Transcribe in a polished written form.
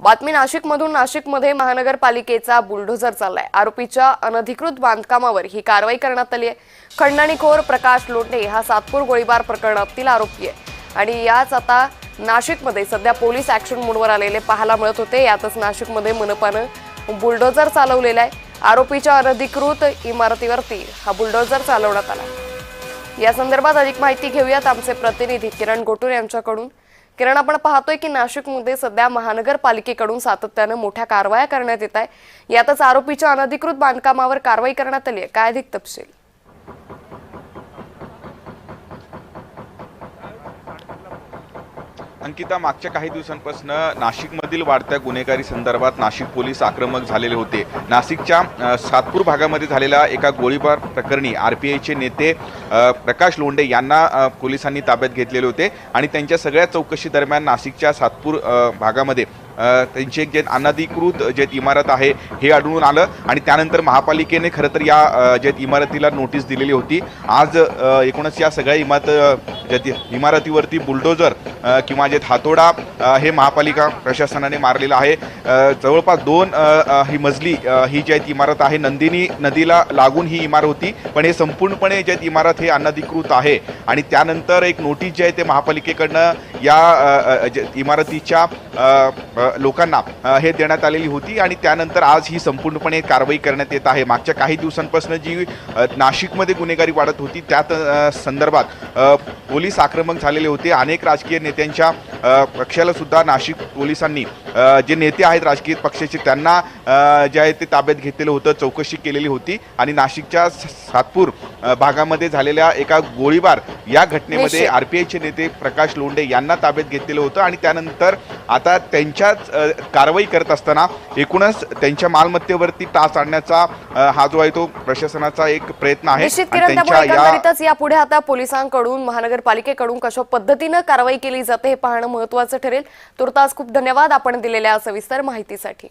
बातमी नाशिकमधून। नाशिकमध्ये महानगरपालिकेचा बुलडोझर चाललाय। आरोपीच्या अनधिकृत बांधकामावर ही कारवाई करण्यात आली आहे। खंडणीखोर प्रकाश लोंढे हा सातपूर गोळीबार प्रकरणातील आरोपी आहे आणि याच आता नाशिकमध्ये सध्या पोलीस ऍक्शन मोडवर आलेले पाहायला मिळत होते। यातच नाशिकमध्ये मनपानं बुलडोझर चालवलेला आहे। आरोपीच्या अनधिकृत इमारतीवरती हा बुलडोझर चालवण्यात आला। या संदर्भात अधिक माहिती घेऊयात आमचे प्रतिनिधी किरण गोटूर यांच्याकडून। किरण, आपण पाहतोय की नाशिकमध्ये सध्या महानगरपालिकेकडून सातत्याने मोठ्या कारवाया करण्यात येत आहे। यातच आरोपीच्या अनधिकृत बांधकामावर कारवाई करण्यात आली आहे। काय अधिक तपशील? अंकिता, मागच्या काही दिवसांपासून नाशिकमधील वाढत्या गुन्हेगारी संदर्भात नाशिक पोलीस आक्रमक झालेले होते। नाशिकच्या सातपूर भागामध्ये झालेल्या एका गोळीबार प्रकरणी आरपीआयचे नेते प्रकाश लोंढे यांना पोलिसांनी ताब्यात घेतलेले होते आणि त्यांच्या सगळ्या चौकशी दरम्यान नाशिकच्या सातपूर भागामध्ये त्यांची एक जे अनधिकृत जे इमारत आहे हे आढळून आलं आणि त्यानंतर महापालिकेने खरं तर या जे इमारतीला नोटीस दिलेली होती। आज एकूणच या सगळ्या इमारतीवरती बुलडोझर किंवा जे हातोडा हे महापालिका प्रशासनाने मारलेला आहे। जवळपास 2 ही मजली ही जी इमारत आहे, नंदिनी नदीला लागून ही इमारत होती, पण हे संपूर्णपणे जे इमारत हे अनधिकृत आहे आणि त्यानंतर एक नोटीस जी आहे ते महापालिकेकडनं या इमारतीच्या लोकांना हे देण्यात आलेली होती आणि त्यानंतर आज ही संपूर्णपणे कारवाई करण्यात येत आहे। मागच्या काही दिवसांपासून जी नाशिकमध्ये गुन्हेगारी वाढत होती त्या संदर्भात पोलीस आक्रमक झालेले होते। अनेक राजकीय नेत्यांच्या पक्षाला सुद्धा नाशिक पोलिसांनी जे नेते आहेत राजकीय पक्षाचे त्यांना जे आहे ते ताब्यात घेतलेलं होतं, चौकशी केलेली होती आणि नाशिकच्या सातपूर भागामध्ये झालेल्या एका गोळीबार या घटनेमध्ये आरपीआयचे नेते प्रकाश लोंढे यांना ताब्यात घेतलेलं होतं आणि त्यानंतर आता त्यांच्याच कारवाई करत असताना एकूणच त्यांच्या मालमत्तेवरती टाच आणण्याचा हा जो आहे तो प्रशासनाचा एक प्रयत्न आहे। एकंदरीतच यापुढे आता पोलिसांकडून महानगरपालिकेकडून कशा पद्धतीने कारवाई केली जाते हे पाहणं महत्त्वाचं ठरेल। तुर्तास खूप धन्यवाद आपण दिलेल्या सविस्तर माहितीसाठी।